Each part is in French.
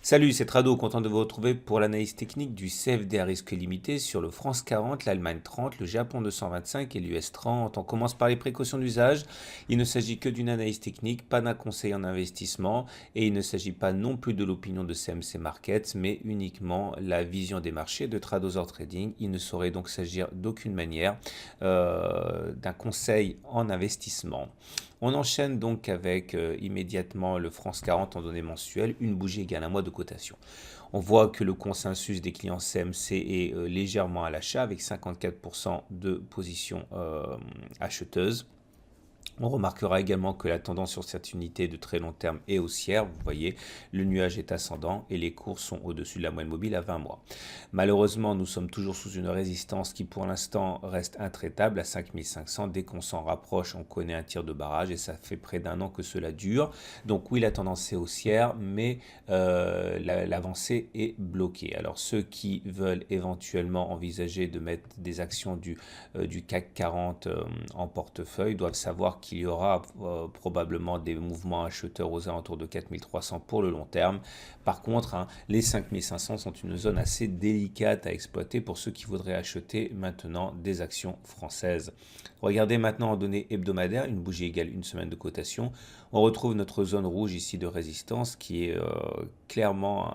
Salut, c'est Trado, content de vous retrouver pour l'analyse technique du CFD à risque limité sur le France 40, l'Allemagne 30, le Japon 225 et l'US 30. On commence par les précautions d'usage. Il ne s'agit que d'une analyse technique, pas d'un conseil en investissement et il ne s'agit pas non plus de l'opinion de CMC Markets, mais uniquement la vision des marchés de Tradosaur Trading. Il ne saurait donc s'agir d'aucune manière d'un conseil en investissement. On enchaîne donc avec immédiatement le France 40 en données mensuelles, une bougie égale un mois de cotation. On voit que le consensus des clients CMC est légèrement à l'achat avec 54% de positions acheteuses. On remarquera également que la tendance sur cette unité de très long terme est haussière. Vous voyez, le nuage est ascendant et les cours sont au-dessus de la moyenne mobile à 20 mois. Malheureusement, nous sommes toujours sous une résistance qui pour l'instant reste intraitable à 5500. Dès qu'on s'en rapproche, on connaît un tir de barrage et ça fait près d'un an que cela dure. Donc oui, la tendance est haussière, mais l'avancée est bloquée. Alors ceux qui veulent éventuellement envisager de mettre des actions du CAC 40 en portefeuille doivent savoir qu'il y aura probablement des mouvements acheteurs aux alentours de 4300 pour le long terme. Par contre, les 5500 sont une zone assez délicate à exploiter pour ceux qui voudraient acheter maintenant des actions françaises. Regardez maintenant en données hebdomadaires, une bougie égale une semaine de cotation. On retrouve notre zone rouge ici de résistance qui est clairement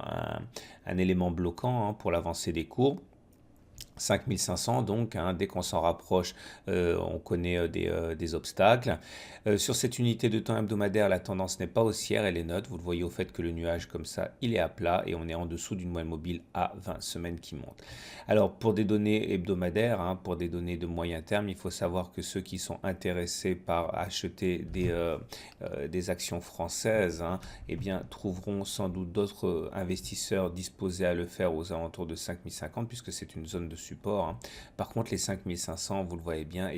un élément bloquant pour l'avancée des cours. 5500 donc, dès qu'on s'en rapproche, on connaît des obstacles. Sur cette unité de temps hebdomadaire, la tendance n'est pas haussière, elle est neutre. Vous le voyez au fait que le nuage comme ça, il est à plat et on est en dessous d'une moyenne mobile à 20 semaines qui monte. Alors pour des données hebdomadaires, pour des données de moyen terme, il faut savoir que ceux qui sont intéressés par acheter des actions françaises, eh bien, trouveront sans doute d'autres investisseurs disposés à le faire aux alentours de 5050 puisque c'est une zone de support. Par contre, les 5500, vous le voyez bien,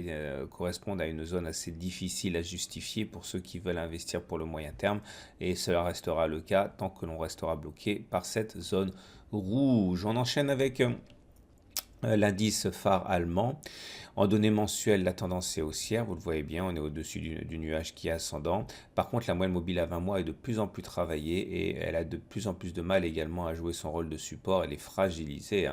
correspondent à une zone assez difficile à justifier pour ceux qui veulent investir pour le moyen terme. Et cela restera le cas tant que l'on restera bloqué par cette zone rouge. On enchaîne avec l'indice phare allemand. En données mensuelles, la tendance est haussière, vous le voyez bien, on est au-dessus du nuage qui est ascendant. Par contre, la moyenne mobile à 20 mois est de plus en plus travaillée et elle a de plus en plus de mal également à jouer son rôle de support. Elle est fragilisée.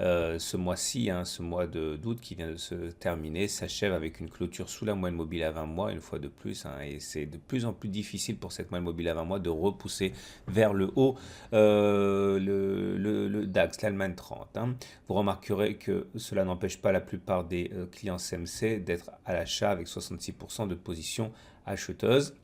Ce mois-ci, ce mois d'août qui vient de se terminer, s'achève avec une clôture sous la moyenne mobile à 20 mois, une fois de plus. Et c'est de plus en plus difficile pour cette moyenne mobile à 20 mois de repousser vers le haut le DAX, l'Allemagne 30. Vous remarquerez que cela n'empêche pas la plupart des clients CMC d'être à l'achat avec 66% de positions acheteuses.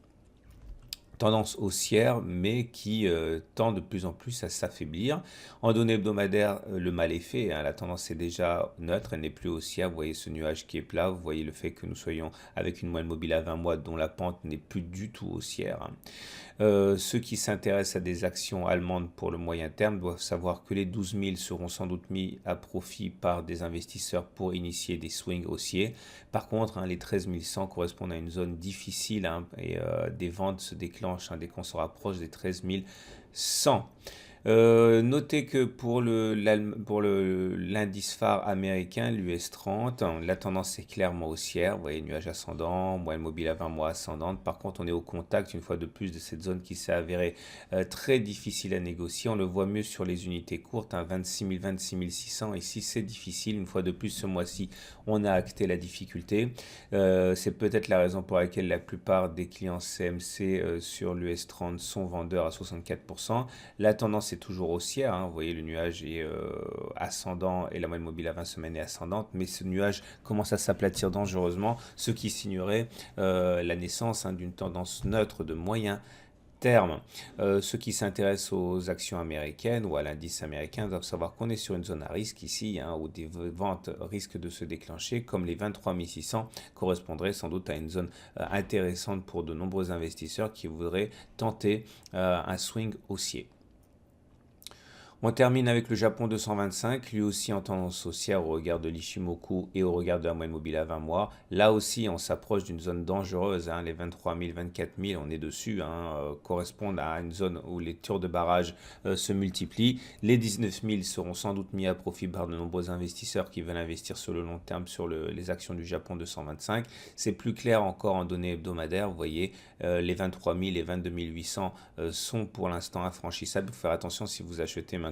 Tendance haussière, mais qui tend de plus en plus à s'affaiblir. En données hebdomadaires, le mal est fait. La tendance est déjà neutre, elle n'est plus haussière. Vous voyez ce nuage qui est plat. Vous voyez le fait que nous soyons avec une moyenne mobile à 20 mois dont la pente n'est plus du tout haussière. Ceux qui s'intéressent à des actions allemandes pour le moyen terme doivent savoir que les 12 000 seront sans doute mis à profit par des investisseurs pour initier des swings haussiers. Par contre, les 13 100 correspondent à une zone difficile et des ventes se déclenchent dès qu'on se rapproche des 13 100. Notez que pour l'indice phare américain, l'US 30, la tendance est clairement haussière. Vous voyez, nuage ascendant, moyenne mobile à 20 mois ascendante. Par contre, on est au contact une fois de plus de cette zone qui s'est avérée très difficile à négocier. On le voit mieux sur les unités courtes, 26 000, 26 600. Ici, c'est difficile. Une fois de plus, ce mois-ci, on a acté la difficulté. C'est peut-être la raison pour laquelle la plupart des clients CMC sur l'US 30 sont vendeurs à 64%. La tendance est toujours haussière, vous voyez le nuage est ascendant et la moyenne mobile à 20 semaines est ascendante, mais ce nuage commence à s'aplatir dangereusement, ce qui signerait la naissance d'une tendance neutre de moyen terme. Ceux qui s'intéressent aux actions américaines ou à l'indice américain doivent savoir qu'on est sur une zone à risque ici, où des ventes risquent de se déclencher, comme les 23 600 correspondraient sans doute à une zone intéressante pour de nombreux investisseurs qui voudraient tenter un swing haussier. On termine avec le Japon 225, lui aussi en tendance haussière au regard de l'Ishimoku et au regard de la moyenne mobile à 20 mois. Là aussi, on s'approche d'une zone dangereuse, hein, les 23 000, 24 000, on est dessus, hein, correspondent à une zone où les tours de barrage se multiplient. Les 19 000 seront sans doute mis à profit par de nombreux investisseurs qui veulent investir sur le long terme sur les actions du Japon 225. C'est plus clair encore en données hebdomadaires, vous voyez, les 23 000 et 22 800 sont pour l'instant infranchissables. Il faut faire attention si vous achetez maintenant.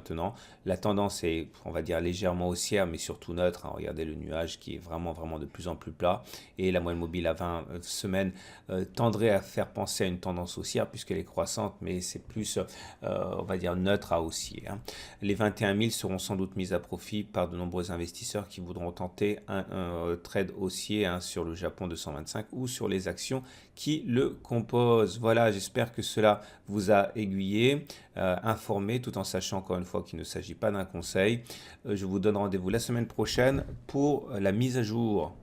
La tendance est, on va dire, légèrement haussière, mais surtout neutre, hein. Regardez le nuage qui est vraiment, vraiment de plus en plus plat. Et la moyenne mobile à 20 semaines tendrait à faire penser à une tendance haussière puisqu'elle est croissante, mais c'est plus, on va dire, neutre à haussier, hein. Les 21 000 seront sans doute mis à profit par de nombreux investisseurs qui voudront tenter un trade haussier, hein, sur le Japon 225 ou sur les actions qui le composent. Voilà, j'espère que cela vous a aiguillé, informé, tout en sachant encore une fois qu'il ne s'agit pas d'un conseil. Je vous donne rendez-vous la semaine prochaine pour la mise à jour.